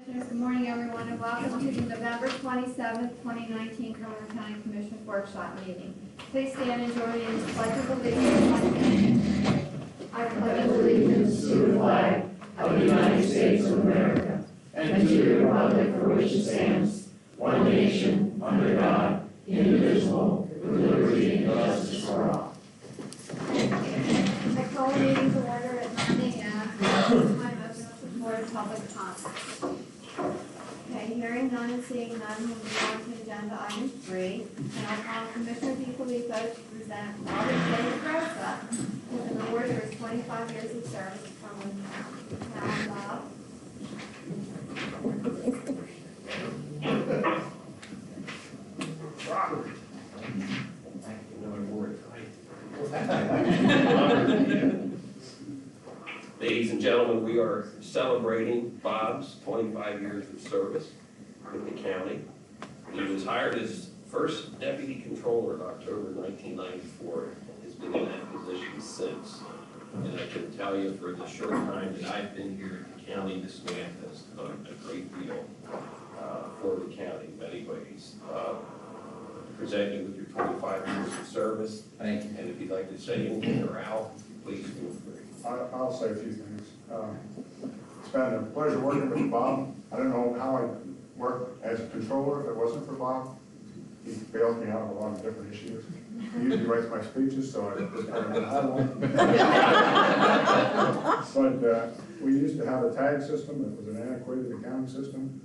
Good morning, everyone, and welcome to the November 27th, 2019 Cumberland County Commissioners Workshop meeting. Please stand and join me in the Pledge of Allegiance. I pledge allegiance to the flag of the United States of America and to the republic for which it stands, one nation, under God, indivisible, with liberty and justice for all. I call the meeting to order at 9 a.m. Time open for board of public comment. Okay, hearing none and seeing none, we'll move on to agenda item 3. And I'll call Commissioner DiFilippo to present Robert J. Grossa with an award for his 25 years of service from the town of. Robert. Ladies and gentlemen, we are celebrating Bob's 25 years of service with the county. He was hired as first deputy controller in October 1994 and has been in that position since. And I can tell you, for the short time that I've been here at the county, this man has done a great deal for the county in many ways. Present you with your 25 years of service. Thank you. And if you'd like to say anything or Al, please feel free. I'll say a few things. It's been a pleasure working with Bob. I don't know how I'd work as a controller if it wasn't for Bob. He bailed me out of a lot of different issues. He usually writes my speeches, so I just kind of had one. But we used to have a tag system that was an antiquated accounting system,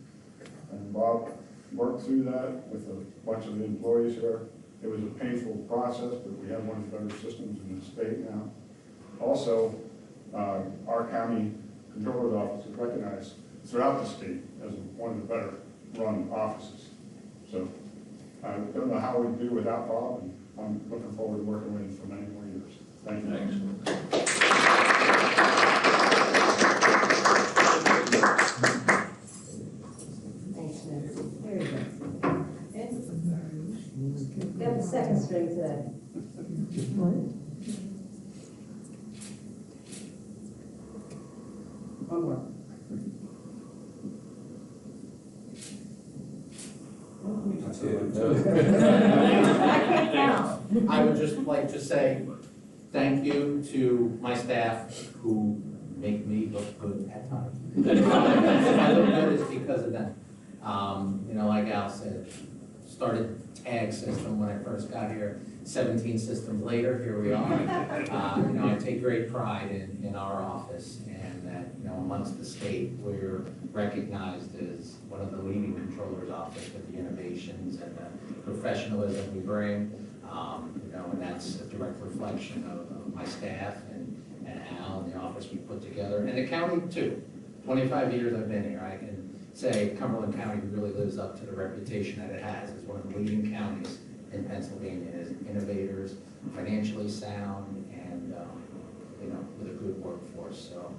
and Bob worked through that with a bunch of the employees here. It was a painful process, but we have one of the better systems in the state now. Also, our county controller's office is recognized throughout the state as one of the better run offices. So I don't know how we'd do without Bob, and I'm looking forward to working with him for many more years. Thank you. Thanks, Nick. There you go. You have the second string today. What? One more. I would just like to say thank you to my staff who make me look good at times. If I look good, it's because of them. You know, like Al said, started tag system when I first got here. 17 systems later, here we are. You know, I take great pride in our office, and that, you know, amongst the state, we're recognized as one of the leading controllers' office with the innovations and the professionalism we bring. You know, and that's a direct reflection of my staff and Al and the office we put together, and the county too. 25 years I've been here, I can say Cumberland County really lives up to the reputation that it has as one of the leading counties in Pennsylvania as innovators, financially sound, and you know, with a good workforce. So,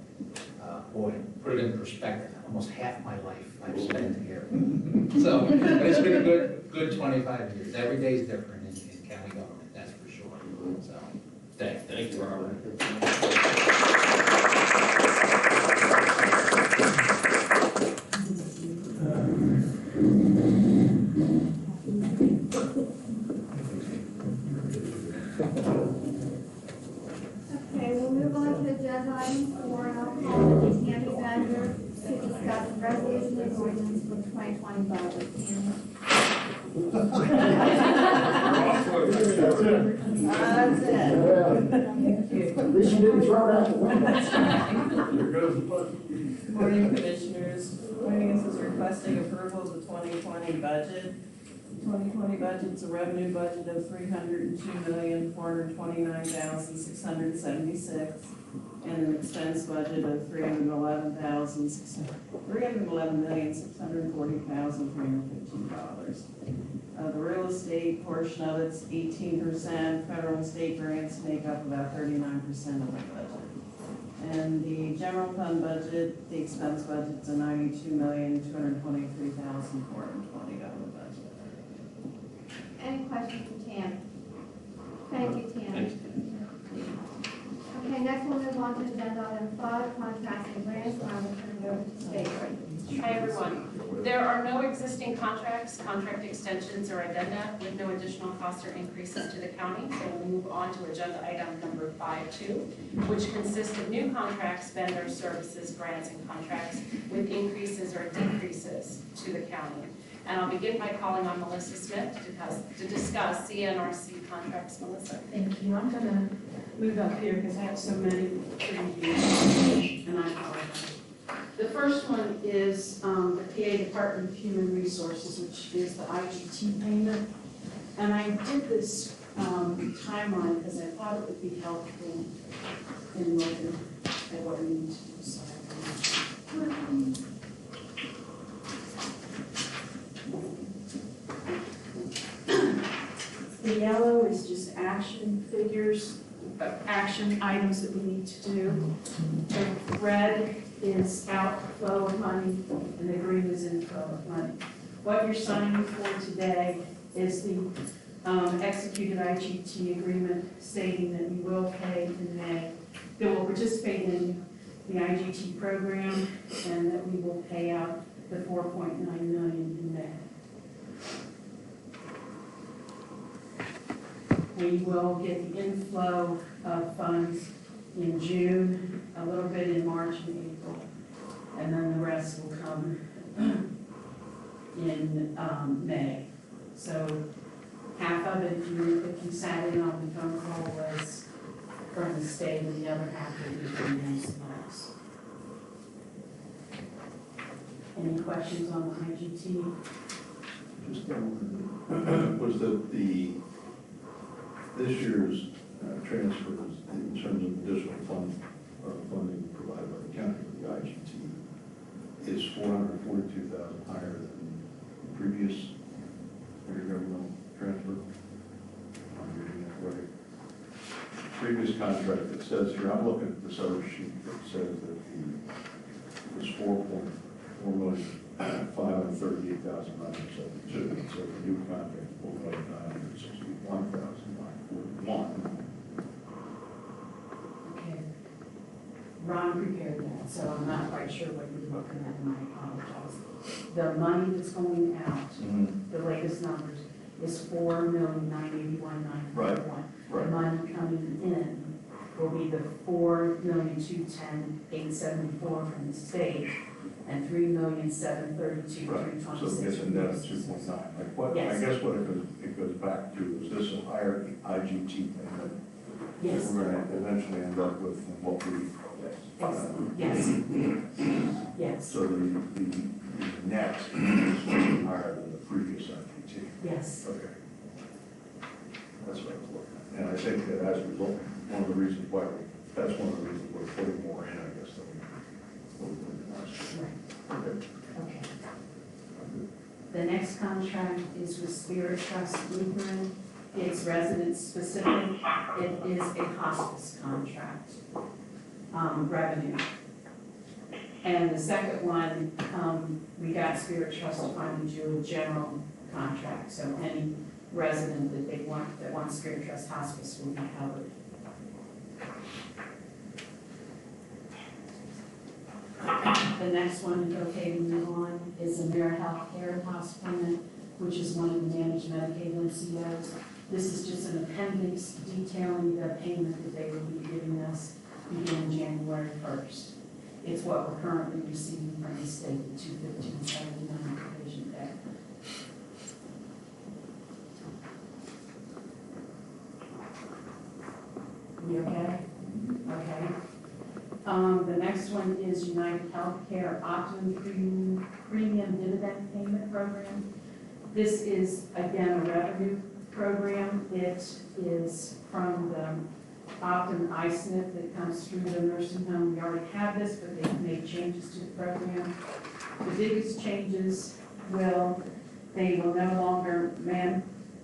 boy, put it in perspective, almost half my life I've spent here. So, but it's been a good 25 years. Every day is different in county government, that's for sure. So, Thank you, Robert. Okay, we'll move on to agenda item 4, and I'll call the Tammy Badger to discuss the resolution and ordinance for the 2020 budget. Tammy. That's it. At least you didn't throw it out the window. Good morning, Commissioners. Ordinance is requesting approval of the 2020 budget. The 2020 budget is a revenue budget of $302,429,676 and an expense budget of $311,640,315. The real estate portion of it's 18%. Federal and state grants make up about 39% of the budget. And the general fund budget, the expense budget's a $92,223,420 budget. Any questions for Tammy? Thank you, Tammy. Okay, next we'll move on to agenda item 5, contracts and grants, and I will turn it over to Stacy. Hi, everyone. There are no existing contracts, contract extensions, or addenda with no additional costs or increases to the county. So we'll move on to agenda item number 5.2, which consists of new contracts, vendor services, grants, and contracts with increases or decreases to the county. And I'll begin by calling on Melissa Smith to discuss CNRC contracts. Melissa. Thank you. I'm gonna move up here because I have so many to review, and I apologize. The first one is the PA Department of Human Resources, which is the IGT payment. And I did this timeline because I thought it would be helpful in looking at what we need to do. So the yellow is just action figures, action items that we need to do. The red is outflow of money, and the green is inflow of money. What you're signing for today is the executed IGT agreement stating that we will pay in May, that will participate in the IGT program, and that we will pay out the $4.9 million in May. We will get the inflow of funds in June, a little bit in March and April, and then the rest will come in May. So half of it, if you sat in on the phone call, was from the state, and the other half will be from the municipalities. Any questions on the IGT? Just was the this year's transfers in terms of additional funding provided by the county for the IGT is $442,000 higher than the previous intergovernmental transfer. I'm reading that right. Previous contract, it says here, I'm looking at this other sheet that says that it was $4.4 million, $538,972. So the new contract is $4,961,941. Okay. Ron prepared that, so I'm not quite sure what you're looking at, and I apologize. The money that's going out, the latest numbers, is $4,981,941. Right. The money coming in will be the $4,210,874 from the state, and $3,732,326. Right, so it gets a net of 2.9. Like what, I Yes. guess what it goes back to, is this a higher IGT payment? Yes. That we're going to eventually end up with than what we. Yes. Yes. So the net is higher than the previous IGT. Yes. Okay. That's what I was looking at. And I think that as a result, one of the reasons why, that's one of the reasons we're putting more in, I guess, than we did last year. Right. Okay. Okay. The next contract is with Spirit Trust Lutheran. It's resident specific. It is a hospice contract, revenue. And the second one, we got Spirit Trust to finally do a general contract. So any resident that wants Spirit Trust hospice will be covered. The next one, okay, to move on, is AmeriHealth Care Hospital, which is one of the managed Medicaid MCOs. This is just an appendix detailing the payment that they will be giving us beginning January 1st. It's what we're currently receiving from the state, the $215.79 provision there. We okay? Okay. The next one is United Healthcare Optimum Premium Dividend Payment Program. This is, again, a revenue program. It is from the Optum ISNP that comes through the nursing home. We already have this, but they've made changes to the program. The biggest changes they will no longer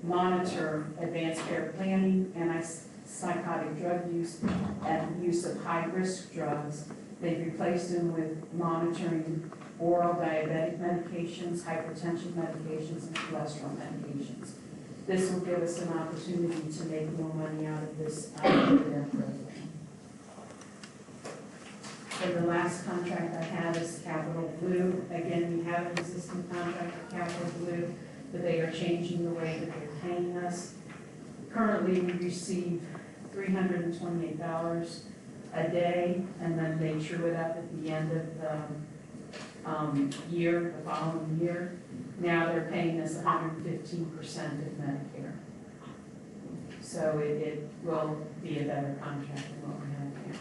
monitor advanced care planning, antipsychotic drug use, and use of high-risk drugs. They've replaced them with monitoring oral diabetic medications, hypertension medications, and cholesterol medications. This will give us an opportunity to make more money out of this program. And the last contract I have is Capital Blue. Again, we have an existing contract with Capital Blue, but they are changing the way that they're paying us. Currently, we receive $328 a day, and then they true it up at the end of the year, the following year. Now they're paying us 115% of Medicare. So it will be a better contract than what we have now.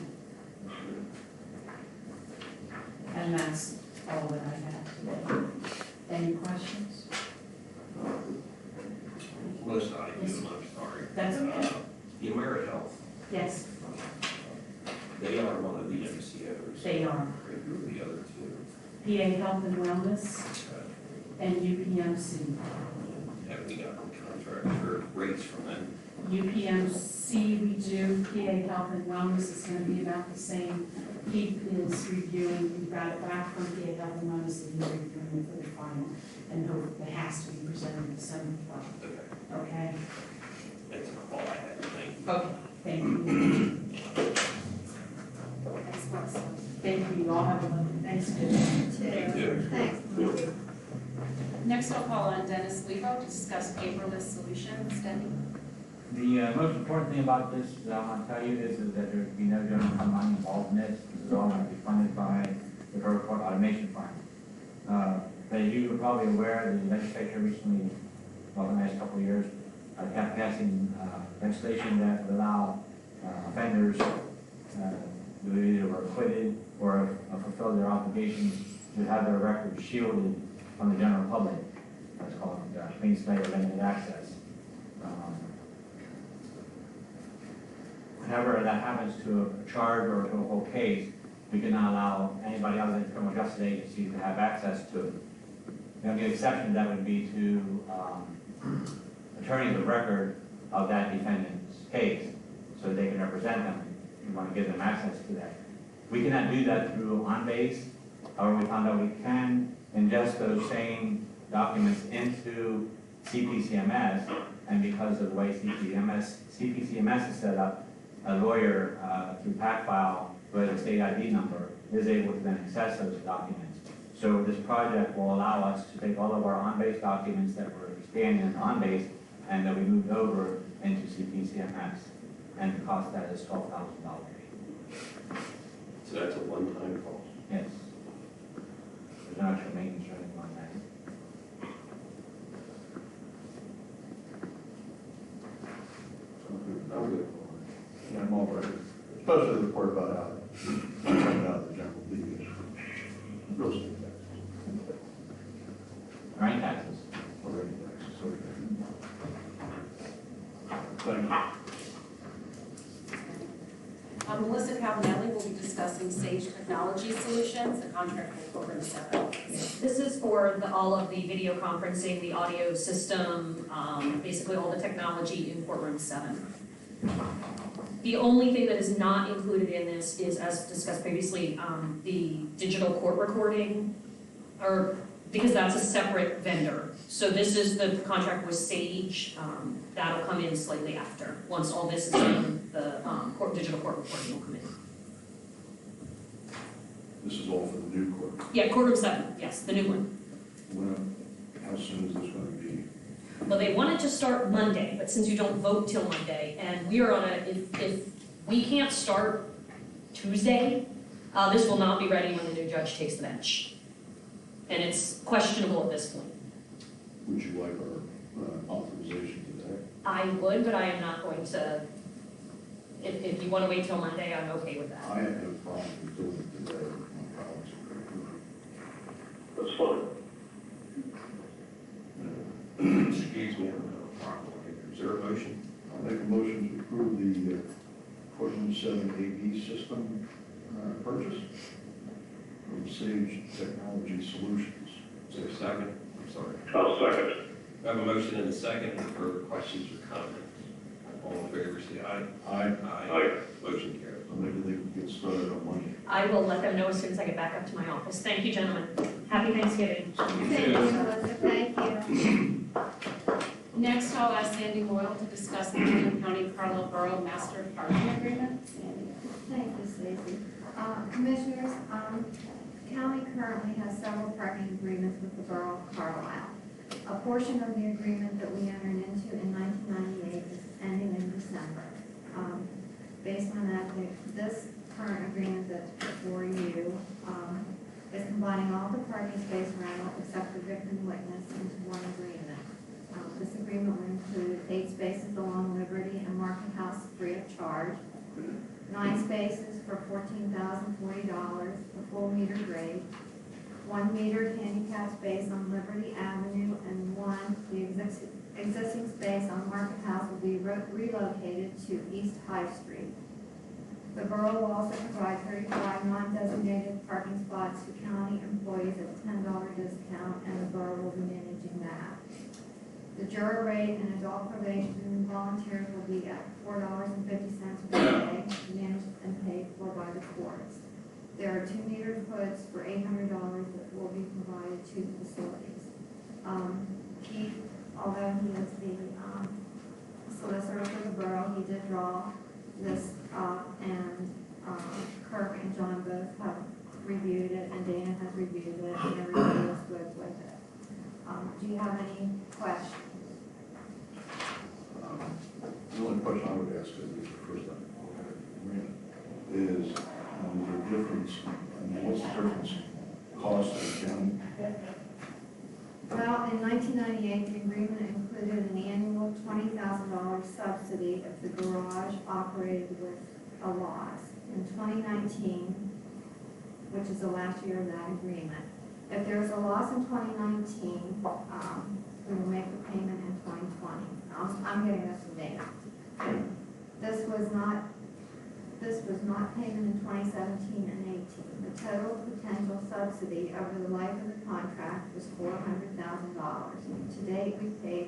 And that's all that I have today. Any questions? Melissa, I'm sorry. That's okay. The AmeriHealth, Yes, they are one of the MCOs. they are. Who are the other two? PA Health and Wellness and UPMC. Have we gotten contracts or rates from them? UPMC we do, PA Health and Wellness is going to be about the same. He is reviewing, we got it back from PA Health and Wellness, and he's reviewing it for the final, and hope it has to be presented December 12th. Okay, Okay? that's all I had, thank you. Okay, thank you. Thanks, Melissa. Thank you, you all have a lovely Thanksgiving. Thank you. Thanks. Next, I'll call on Dennis Lebo to discuss paperless solutions. Denny? The most important thing about this, I want to tell you, is that there would be no general fund money involved in this. This is all going to be funded by the Borough Court Automation Fund. As you are probably aware, the legislature recently, well, the last couple of years, kept passing legislation that would allow offenders who either were acquitted or fulfilled their obligations to have their records shielded from the general public. That's called clean slate or limited access. Whenever that happens to a charge or to a whole case, we cannot allow anybody other than the criminal justice agency to have access to it. The only exception to that would be to attorneys of record of that defendant's case, so they can represent them. We want to give them access to that. We cannot do that through OnBase. However, we found out we can ingest those same documents into CPCMS, and because of the way CPCMS is set up, a lawyer through PACFile who has a state ID number is able to then access those documents. So this project will allow us to take all of our OnBase documents that were scanned in OnBase and that we moved over into CPCMS. And the cost of that is $12,000. So that's a one-time cost? Yes. There's no extra maintenance or anything like that. I'm good. Yeah, I'm all right. Especially the report about how coming out of the general league is real estate taxes. Or any taxes. Already taxes, okay. Thank you. Melissa Cavanelli will be discussing Sage Technology Solutions, the contract with Program 7. This is for all of the video conferencing, the audio system, basically all the technology in courtroom 7. The only thing that is not included in this is, as discussed previously, the digital court recording, because that's a separate vendor. So this is the contract with Sage. That'll come in slightly after. Once all this is done, the digital court recording will come in. This is all for the new court. Yeah, courtroom 7, yes, the new one. How soon is this going to be? Well, they wanted to start Monday, but since you don't vote till Monday, and we are on if we can't start Tuesday, this will not be ready when the new judge takes the bench. And it's questionable at this point. Would you like our authorization to that? I would, but I am not going to, if you want to wait till Monday, I'm okay with that. I have no problem with doing it today with my colleagues. That's fine. Excuse me, I don't have a problem. Is there a motion? I'll make a motion to approve the courtroom 7 AV system purchase from Sage Technology Solutions. Is there a second? I'm sorry. I'll second. I have a motion and a second. Any further questions or comments? All in favor, say aye. Aye. Aye. Motion carries. So maybe they can get started on Monday. I will let them know as soon as I get back up to my office. Thank you, gentlemen. Happy Thanksgiving. Thank you, Melissa, thank you. Next, I'll ask Sandy Boyle to discuss the Union County Carlisle Borough Master Parking Agreement. Sandy. Thank you, Stacy. Commissioners, the county currently has several parking agreements with the Borough of Carlisle. A portion of the agreement that we entered into in 1998 is ending in December. Based on that, this current agreement that's before you is combining all the parking space rental except for victim witness into one agreement. This agreement will include 8 spaces along Liberty and Market House free of charge, 9 spaces for $14,040 for full meter grade, 1 metered handicap space on Liberty Avenue, and the existing space on Market House will be relocated to East High Street. The borough will also provide 35 non-designated parking spots to county employees at a $10 discount, and the borough will be managing that. The juror rate and adult probation volunteers will be at $4.50 per day, managed and paid for by the courts. There are 2 metered hoods for $800 that will be provided to the facilities. Keith, although he is the solicitor for the borough, he did draw this up, and Kirk and John both have reviewed it, and Dana has reviewed it, and everybody is good with it. Do you have any questions? The only question I would ask, is the first time, is the difference, what's the difference cost to the county? Well, in 1998, the agreement included an annual $20,000 subsidy if the garage operated with a loss. In 2019, which is the last year of that agreement, if there is a loss in 2019, we will make the payment in 2020. I'm getting this from Dana. This was not payment in 2017 and 18. The total potential subsidy over the life of the contract was $400,000. To date, we paid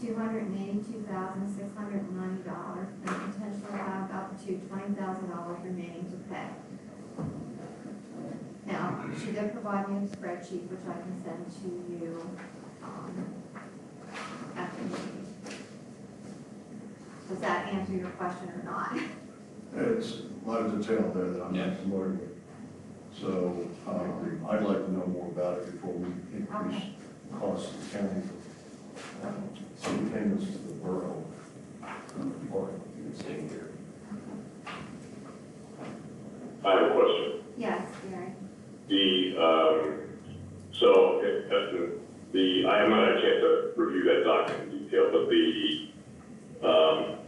$282,690 and potentially have up to $20,000 remaining to pay. Now, she did provide me a spreadsheet, which I can send to you after the meeting. Does that answer your question or not? It's a lot of detail there that I'm not familiar with. So I'd like to know more about it before we increase costs to the county. Some payments to the borough. Or you can stay here. I have a question. Yes, Gary. I haven't had a chance to review that document in detail, but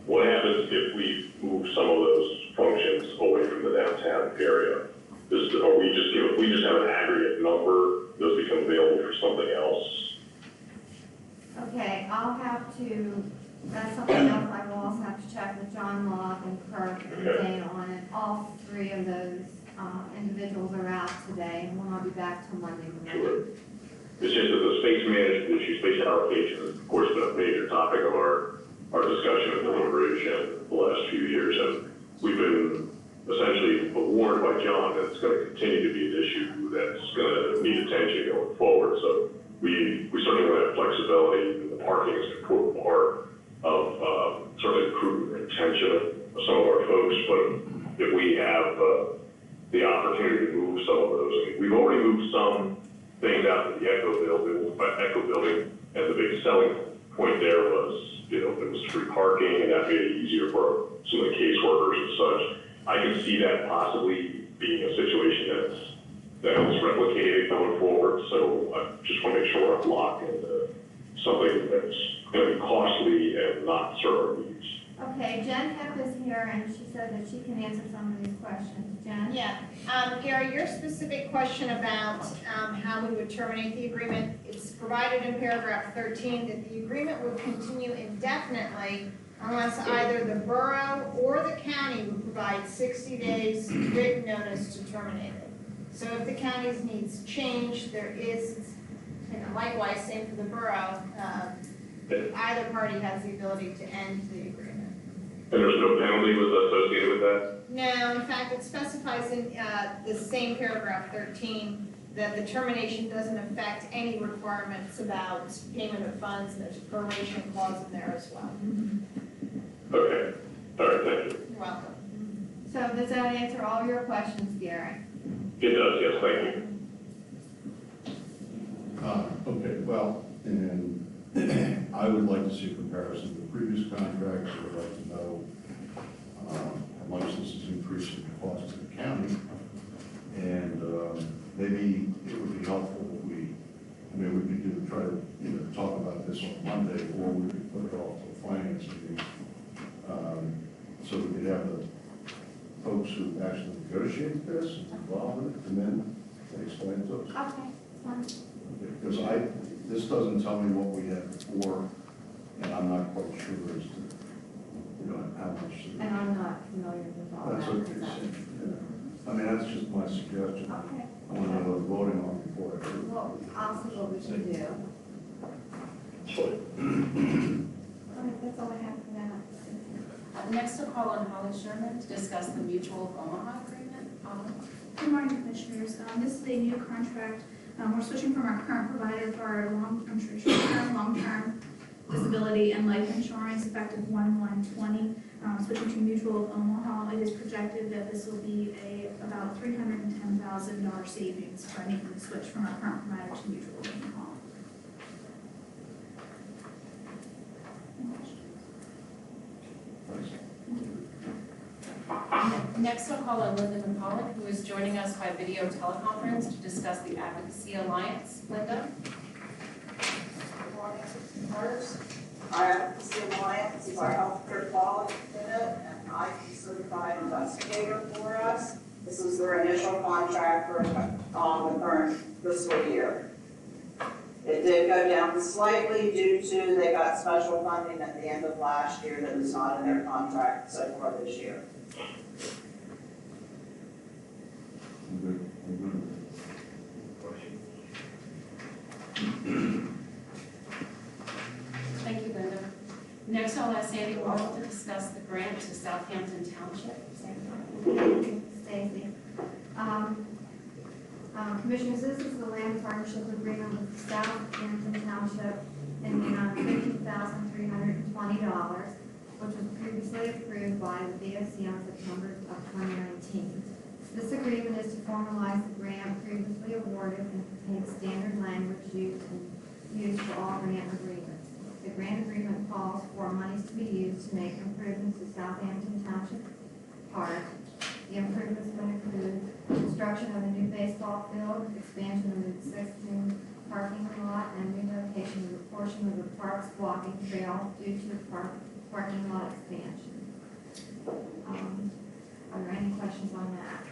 what happens if we move some of those functions away from the downtown area? We just have an aggregate number, those become available for something else? Okay, I'll have to, that's something else I will also have to check with John Locke and Kirk and Dana on it. All 3 of those individuals are out today, and we'll not be back till Monday morning. Sure. It's just that the space management issue, space allocation, has of course been a major topic of our discussion and deliberation the last few years, and we've been essentially warned by John that it's going to continue to be an issue that's going to need attention going forward. So we certainly want to have flexibility, and the parking is an important part of certainly recruitment and retention of some of our folks, but if we have the opportunity to move some of those, we've already moved some things out of the Echo building, and the big selling point there was, it was free parking, and that made it easier for some of the caseworkers and such. I can see that possibly being a situation that's replicated going forward, so I just want to make sure we're not locked into something that's going to be costly and not serve our needs. Okay, Jen Hepp is here, and she said that she can answer some of these questions. Jen? Yeah, Gary, your specific question about how we would terminate the agreement, it's provided in paragraph 13 that the agreement would continue indefinitely unless either the borough or the county would provide 60 days written notice to terminate it. So if the county's needs change, there is, likewise, same for the borough, either party has the ability to end the agreement. And there's no penalty associated with that? No, in fact, it specifies in the same paragraph 13 that the termination doesn't affect any requirements about payment of funds, and there's a proration clause in there as well. Okay, all right, thank you. You're welcome. So does that answer all your questions, Gary? It does, yes, thank you. Okay, well, and I would like to see a comparison to the previous contracts. I would like to know how much this is increasing the cost to the county. And maybe it would be helpful if we could try to either talk about this on Monday, or we could put it off to the finance meeting. So we could have the folks who actually negotiate this and involved in it, and then they explain it to us. Okay, fine. Because this doesn't tell me what we had before, and I'm not quite sure as to, how much. And I'm not familiar with all that. That's okay. Yeah. I mean, that's just my suggestion. Okay. I want to know what we're voting on before I do. Well, I'll see what we can do. Sure. All right, that's all I have for that. Next, I'll call on Holly Sherman to discuss the Mutual of Omaha agreement. Good morning, Commissioners. This is a new contract. We're switching from our current provider for our short-term, long-term disability and life insurance effective 1/1/20. Switching to Mutual of Omaha, it is projected that this will be about $310,000 savings by making the switch from our current provider to Mutual of Omaha. Next, I'll call on Linda McCullough, who is joining us by video teleconference to discuss the Advocacy Alliance. Linda? Good morning, members. Our Advocacy Alliance is our healthcare quality unit and IT certified investigator for us. This is their initial contract for the current fiscal year. It did go down slightly due to they got special funding at the end of last year that is not in their contract so far this year. Thank you, Linda. Next, I'll ask Sandy Wall to discuss the grant to Southampton Township. Stacy. Commissioners, this is the land partnership agreement with Southampton Township in the amount of $15,320, which was previously approved by the VOC on September of 2019. This agreement is to formalize the grant previously awarded and contains standard language used for all grant agreements. The grant agreement calls for monies to be used to make improvements to Southampton Township Park. The improvements will include construction of a new baseball field, expansion of the existing parking lot, and relocation of a portion of the park's walking trail due to the parking lot expansion. Are there any questions on that?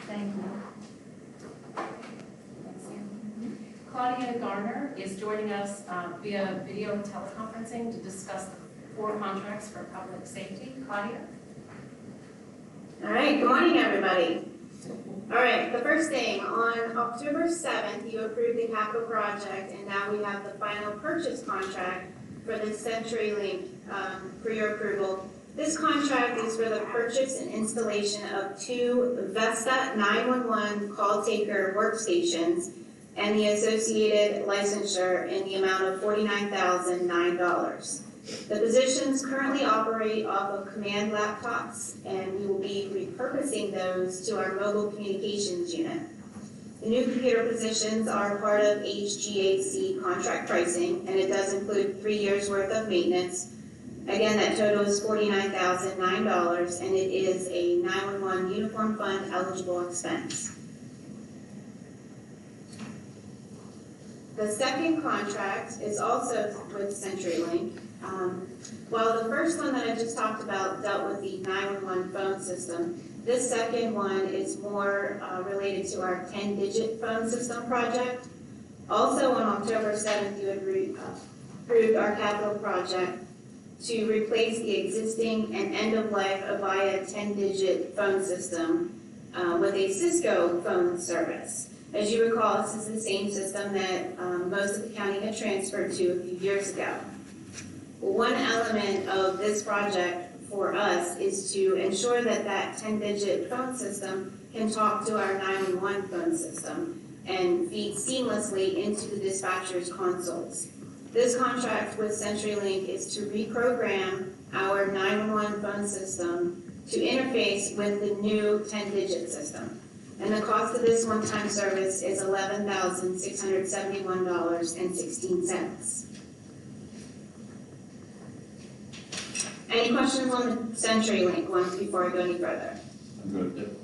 Thank you. Claudia Garner is joining us via video teleconferencing to discuss the 4 contracts for public safety. Claudia? All right, good morning, everybody. All right, the first thing, on October 7th, you approved the capital project, and now we have the final purchase contract for the CenturyLink for your approval. This contract is for the purchase and installation of 2 Vesta 911 call taker workstations and the associated licensure in the amount of $49,009. The positions currently operate off of command laptops, and we will be repurposing those to our mobile communications unit. The new computer positions are part of HGAC contract pricing, and it does include 3 years worth of maintenance. Again, that total is $49,009, and it is a 911 uniform fund eligible expense. The second contract is also with CenturyLink. While the first one that I just talked about dealt with the 911 phone system, this second one is more related to our 10-digit phone system project. Also on October 7th, you approved our capital project to replace the existing and end-of-life Avaya 10-digit phone system with a Cisco phone service. As you recall, this is the same system that most of the county had transferred to a few years ago. One element of this project for us is to ensure that that 10-digit phone system can talk to our 911 phone system and feed seamlessly into the dispatcher's consoles. This contract with CenturyLink is to reprogram our 911 phone system to interface with the new 10-digit system. And the cost of this one-time service is $11,671.16. Any questions on the CenturyLink ones before I go any further? I'm good.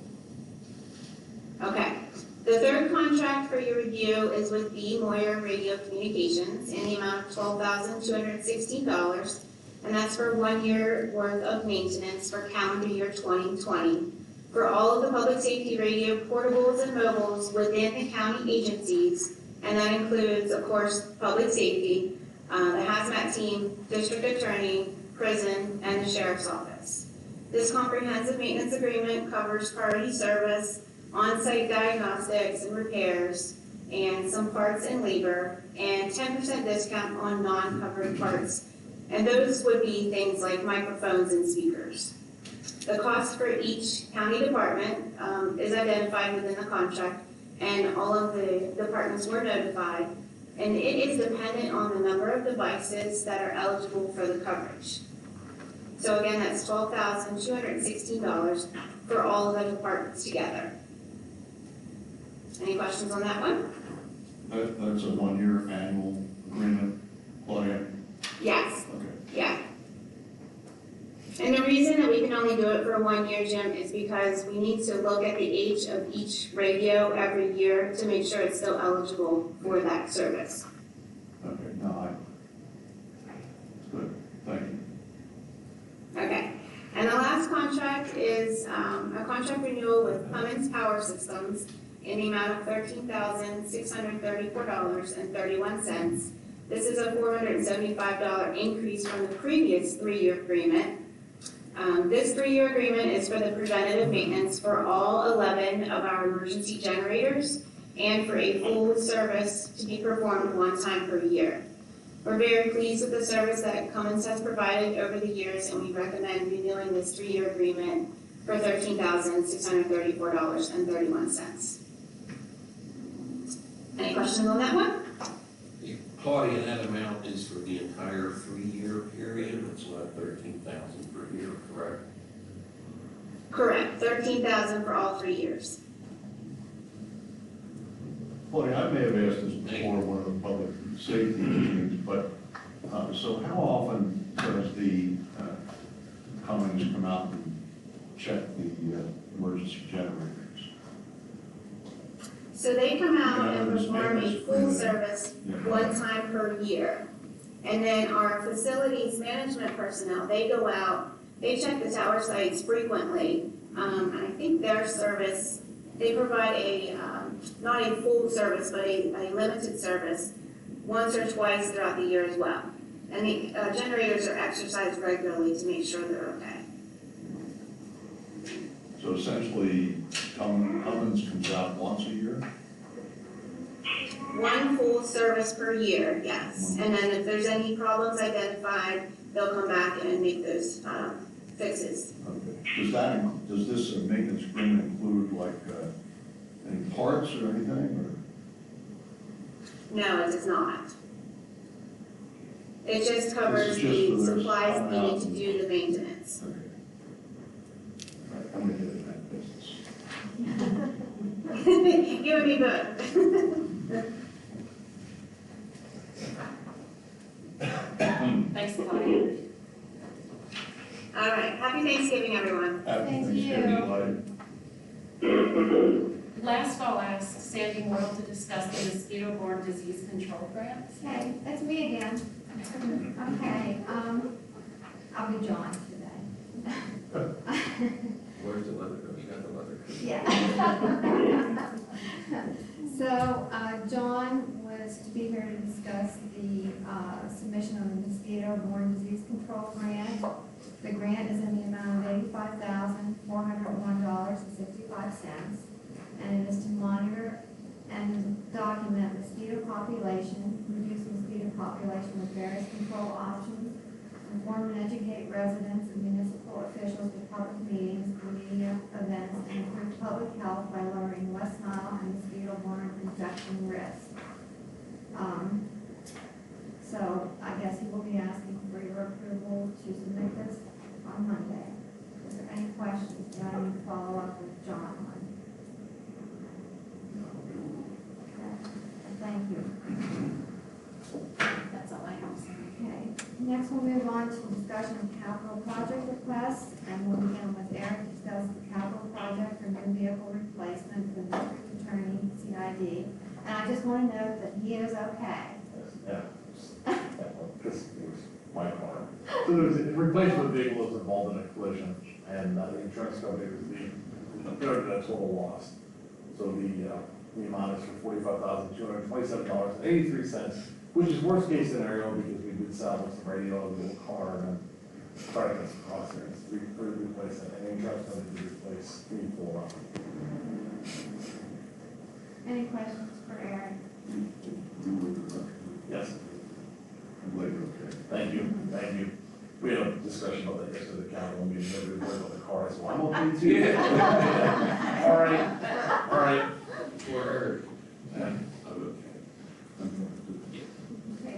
Okay. The third contract for your review is with B. Moyer Radio Communications in the amount of $12,216, and that's for 1 year worth of maintenance for calendar year 2020 for all of the public safety radio portables and mobiles within the county agencies, and that includes, of course, public safety, the hazmat team, district attorney, prison, and the sheriff's office. This comprehensive maintenance agreement covers priority service, on-site diagnostics and repairs, and some parts and labor, and 10% discount on non-covered parts. And those would be things like microphones and speakers. The cost for each county department is identified within the contract, and all of the departments were notified. And it is dependent on the number of devices that are eligible for the coverage. So again, that's $12,216 for all of the departments together. Any questions on that one? That's a 1 year annual agreement, Claudia? Yes. Okay. Yeah. And the reason that we can only do it for 1 year, Jim, is because we need to look at the age of each radio every year to make sure it's still eligible for that service. Okay, no, it's good, thank you. Okay. And the last contract is a contract renewal with Cummins Power Systems in the amount of $13,634.31. This is a $475 increase from the previous 3-year agreement. This 3-year agreement is for the preventative maintenance for all 11 of our emergency generators and for a full service to be performed 1 time per year. We're very pleased with the service that Cummins has provided over the years, and we recommend renewing this 3-year agreement for $13,634.31. Any questions on that one? Claudia, that amount is for the entire 3-year period, it's what, $13,000 per year, correct? Correct, $13,000 for all 3 years. Claudia, I may have asked this before, one of the public safety meetings, but, so how often does the Cummins come out and check the emergency generators? So they come out and perform a full service 1 time per year. And then our facilities management personnel, they go out, they check the tower sites frequently. And I think their service, they provide a, not a full service, but a limited service once or twice throughout the year as well. And the generators are exercised regularly to make sure they're okay. So essentially, Cummins comes out once a year? 1 full service per year, yes. And then if there's any problems identified, they'll come back and make those fixes. Okay. Does this maintenance agreement include like any parts or anything? No, it does not. It just covers This is the just for their supplies needed to and- do the maintenance. Okay. All right, I'm gonna get in that business. You would be good. Thanks, Claudia. All right, happy Thanksgiving, everyone. Happy Thank Thanksgiving, Claudia. Last, I'll ask Sandy Morrill to discuss the mosquito-borne disease control grants. Okay, that's me again. Okay, I'll be John today. Where's the leather coat? You got the leather coat? Yeah. So, John was to be here to discuss the submission of the mosquito-borne disease control grant. The grant is in the amount of $85,401.65, and it is to monitor and document mosquito population, reduce mosquito population with various control options, inform and educate residents and municipal officials with public meetings, media events, and improve public health by lowering West Nile and mosquito-borne infection risk. So I guess he will be asking for your approval to submit this on Monday. Is there any questions questions? Do I need to follow up with John on? Okay, thank you. That's all I have. Okay, next we'll move on to discussion of capital project requests, and we'll begin with Eric to discuss the capital project for new vehicle replacement for the district attorney, CID. And I just want to note that he is okay. Yeah. This is my car. So there's a replacement vehicle was involved in a collision, and the insurance company was declared a total loss. So the amount is for $45,227.83, which is worst case scenario because we did salvage some radio of the old car and then try to get some cost there. It's for replace it, and the insurance company to replace 3 full of them. Any questions for Eric? Yes. I'm glad you're okay. Thank you. We had a discussion about that yesterday, the council meeting, everybody worked on the car, so I'm okay too. All right. For Eric. Yeah. Okay,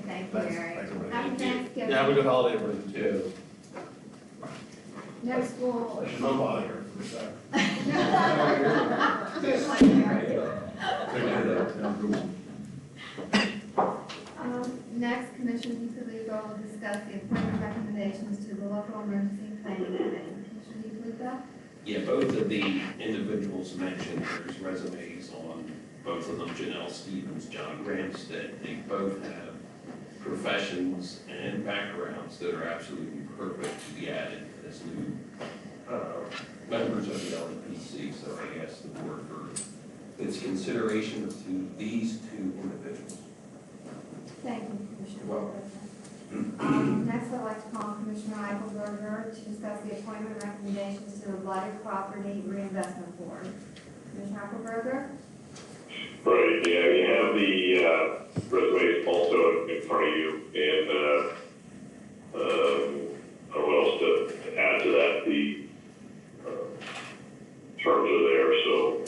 thank you, Thanks. Eric. Thanks, everybody. Happy Thanksgiving. Yeah, have a good holiday break too. Next we'll. I should know about it here for a Next, Commissioner DeFilippo will discuss the appointment recommendations to the local emergency planning committee. Commissioner DeFilippo? Yeah, both of the individuals mentioned, there's resumes on both of them, Janelle Stevens, John Gramstead. They both have professions and backgrounds that are absolutely perfect to be added as new members of the LEPC. So I ask the board for its consideration to these 2 individuals. Thank you, Commissioner. You're welcome. Next, I'd like to call Commissioner Eichelberger to discuss the appointment recommendations to the Blighted Property Reinvestment Board. Commissioner Eichelberger? Right, yeah, you have the resumes also in front of you, and I don't know what else to add to that. The terms are there, so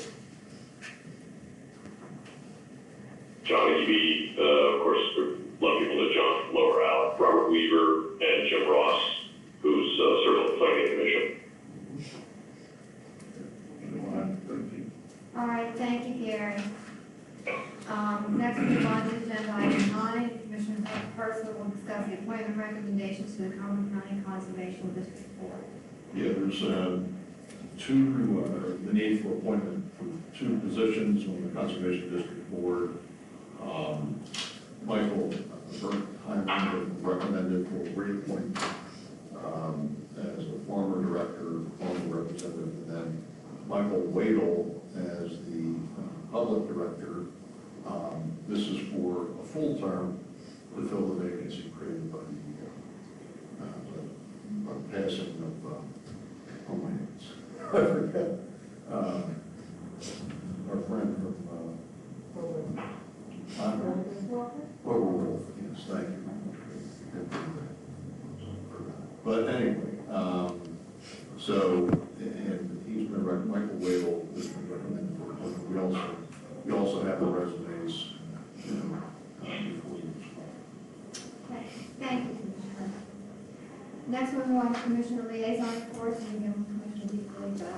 John Eby, of course, a lot of people know John Lower Out, Robert Weaver, and Jim Ross, who's served on the planning commission. All right, thank you, Gary. Next, we move on to agenda item 9. Commissioner Purcell will discuss the appointment recommendations to the Cumberland County Conservation District Board. Yeah, there's the need for appointment for 2 positions on the Conservation District Board. Michael Hyman recommended for reappointment as a former director, former representative, and then Michael Wadle as the public director. This is for a full term to fill the vacancy created by the passing of, oh my goodness, I forget, our friend from, Wolf, yes, thank you. But anyway, so, and he's been Michael Wadle has been recommended for appointment. We also have the resumes, before you. Okay, thank you, Commissioner. Next, we'll move on to Commissioner Liaison Reports, and begin with Commissioner DeFilippo.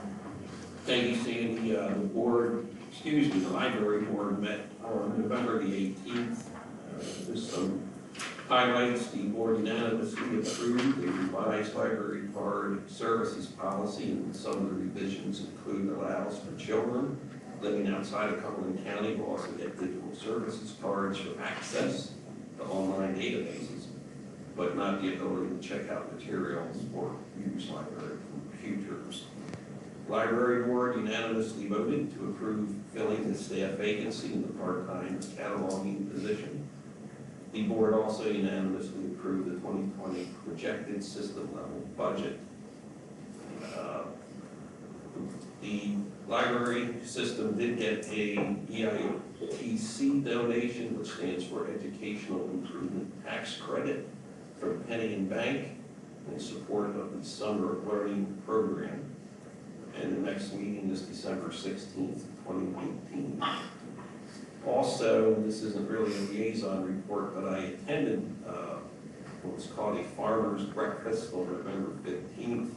Thank you, Sandy. The library board met on November the 18th. There's some highlights. The board unanimously approved the revised library card services policy, and some of the revisions include allows for children living outside of Cumberland County will also get digital services cards for access to online databases, but not the ability to check out materials or use library computers. Library board unanimously voted to approve filling the staff vacancy in the part-time cataloging position. The board also unanimously approved the 2020 projected system level budget. The library system did get a EITC donation, which stands for Educational Improvement Tax Credit, from Penny and Bank in support of the Summer Learning Program. And the next meeting is December 16th, 2019. Also, this isn't really a liaison report, but I attended what was called a farmer's breakfast on November 15th.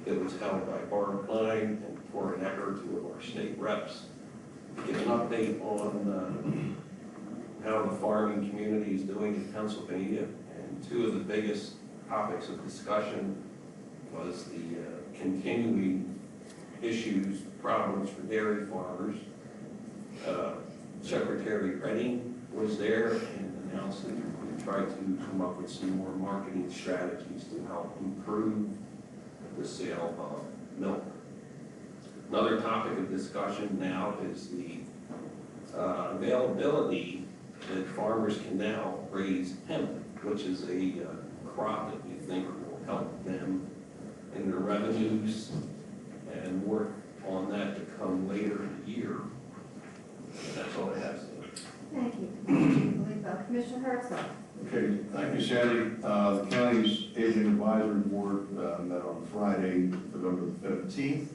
It was held by Barb Klein and Corin Ecker, two of our state reps, to give an update on how the farming community is doing in Pennsylvania. And two of the biggest topics of discussion was the continuing issues, problems for dairy farmers. Secretary Redding was there and announced that we tried to come up with some more marketing strategies to help improve the sale of milk. Another topic of discussion now is the availability that farmers can now raise hemp, which is a crop that we think will help them in their revenues, and work on that to come later in the year. That's all I have to say. Thank you, Commissioner Kalifa. Commissioner Herzog. Okay, thank you, Sandy. The county's Aging Advisory Board met on Friday, November the 15th.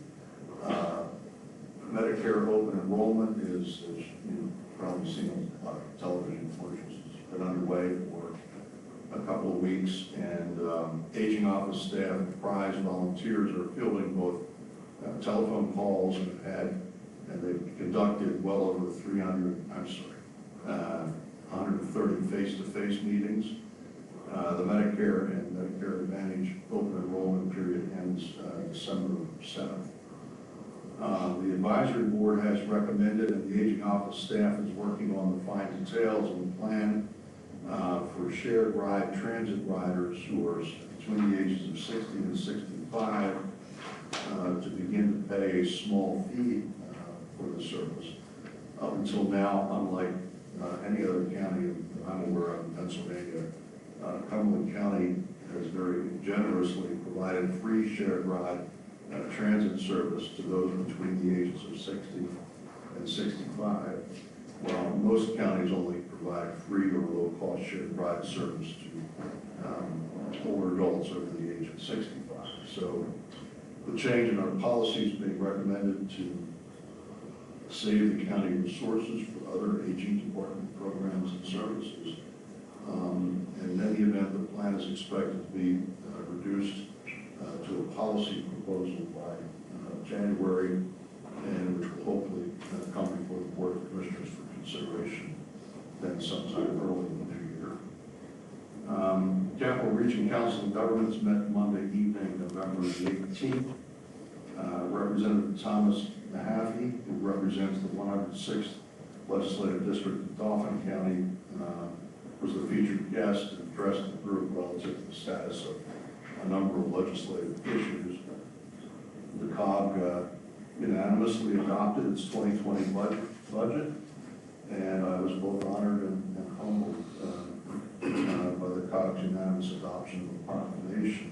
Medicare open enrollment is, as you've probably seen on television commercials, has been underway for a couple of weeks, and aging office staff and prize volunteers are fielding both telephone calls and they've conducted well over 130 face-to-face meetings. The Medicare and Medicare Advantage open enrollment period ends December 7th. The advisory board has recommended, and the aging office staff is working on the fine details of the plan for shared ride transit riders who are between the ages of 60 and 65 to begin to pay a small fee for the service. Up until now, unlike any other county I'm aware of in Pennsylvania, Cumberland County has very generously provided free shared ride transit service to those between the ages of 60 and 65, while most counties only provide free or low-cost shared ride service to older adults over the age of 65. So the change in our policy is being recommended to save the county resources for other aging department programs and services. In any event, the plan is expected to be reduced to a policy proposal by January, and which will hopefully come before the Board of Commissioners for consideration then sometime early in the new year. Capital Region Council of Governments met Monday evening, November the 18th. Representative Thomas Mahaffey, who represents the 106th Legislative District of Dauphin County, was the featured guest and addressed the group relative to the status of a number of legislative issues. The COG unanimously adopted its 2020 budget, and I was both honored and humbled by the COG's unanimous adoption of a proclamation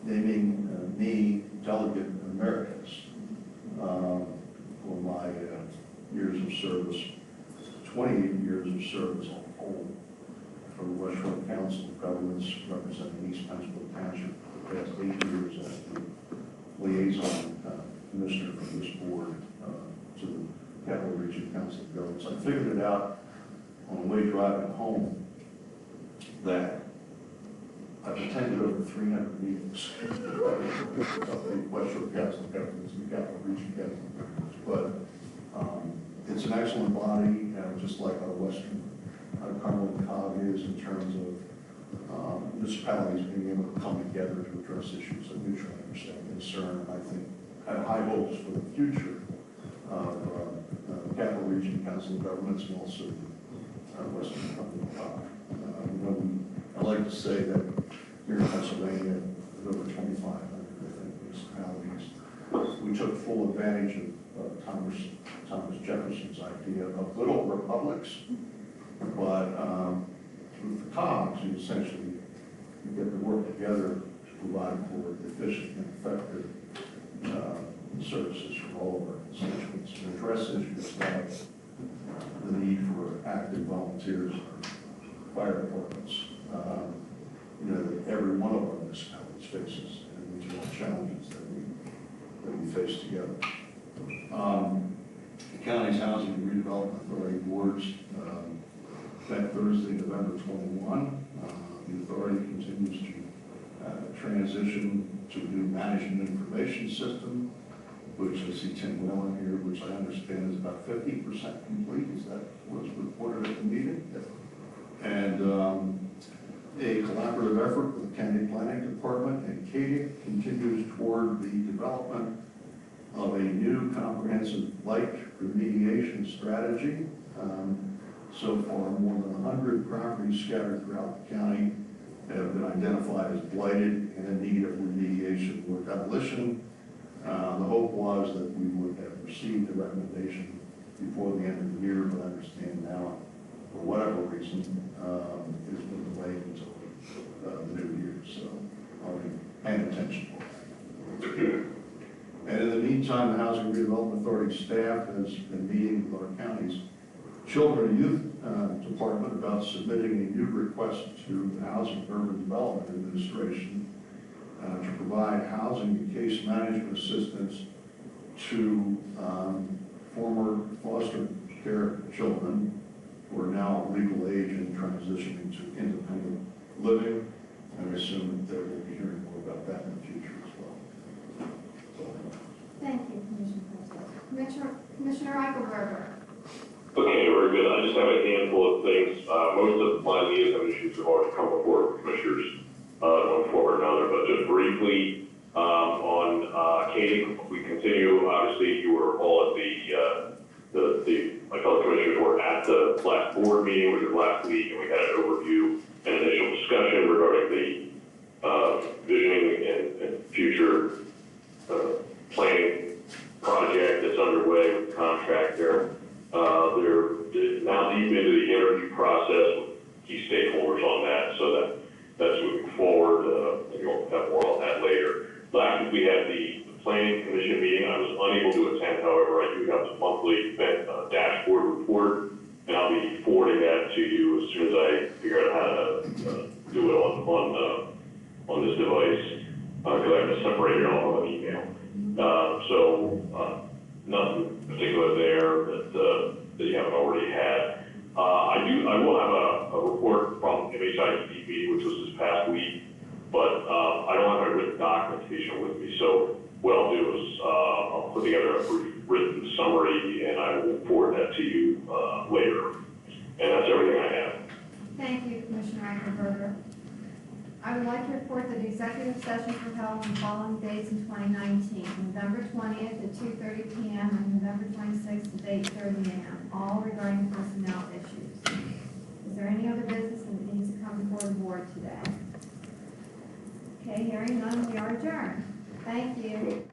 naming me delegate emeritus for my years of service, 28 years of service on whole for the West Shore Council of Governments representing East Pennsylvania Township for the past 8 years as the liaison commissioner for this board to the Capital Region Council of Governments. I figured it out on the way driving home that I've attended over 300 meetings of the West Shore Council of Governments and the Capital Region Council of Governments. But it's an excellent body, just like our Western Cumberland COG is in terms of municipalities being able to come together to address issues of mutual understanding and concern. And I think I have high hopes for the future of the Capital Region Council of Governments and also the Western Cumberland COG. I like to say that here in Pennsylvania, with over 2,500, I think, municipalities, we took full advantage of Thomas Jefferson's idea of little republics, but with the COGs, you essentially get to work together to provide for efficient and effective services for all of our constituents and address issues like the need for active volunteers for fire departments. That every one of our municipalities faces, and these are all challenges that we face together. The county's Housing and Redevelopment Authority boards met Thursday, November 21. The authority continues to transition to a new management information system, which I see Tim Whalen here, which I understand is about 50% complete. Is that was reported at the meeting? And a collaborative effort with the county planning department and Katie continues toward the development of a new comprehensive light remediation strategy. So far, more than 100 properties scattered throughout the county have been identified as blighted and in need of remediation or demolition. The hope was that we would have received a recommendation before the end of the year, but I understand now, for whatever reason, it's been delayed until the new year, so I'll be paying attention. And in the meantime, the Housing Redevelopment Authority staff has been meeting with our county's Children and Youth Department about submitting a new request to the Housing and Urban Development Administration to provide housing and case management assistance to former foster care children who are now of legal age and transitioning to independent living. And I assume that we'll be hearing more about that in the future as well. Thank you, Commissioner Eichelberger. Okay, very good. I just have a handful of things. Most of my liaison issues have already come before commissioners one form or another, but just briefly on Katie, we continue. Obviously, you were all at my fellow commissioners were at the last board meeting, which was last week, and we had an overview and initial discussion regarding the visioning and future planning project that's underway with the contractor. They're now deep into the interview process with key stakeholders on that, so that's moving forward. You'll have more on that later. Last week we had the Planning Commission meeting. I was unable to attend, however, I do have the monthly dashboard report, and I'll be forwarding that to you as soon as I figure out how to do it on this device, because I have to separate it off of an email. Nothing particular there that you haven't already had. I will have a report from MHIED meeting, which was this past week, but I don't have my written documentation with me. So what I'll do is I'll put together a brief written summary, and I will forward that to you later. And that's everything I have. Thank you, Commissioner Eichelberger. I would like to report that executive sessions were held on the following dates in 2019, November 20th at 2:30 p.m. and November 26th at 8:30 a.m., all regarding personnel issues. Is there any other business that needs to come before the board today? Okay, hearing none, we are adjourned. Thank you.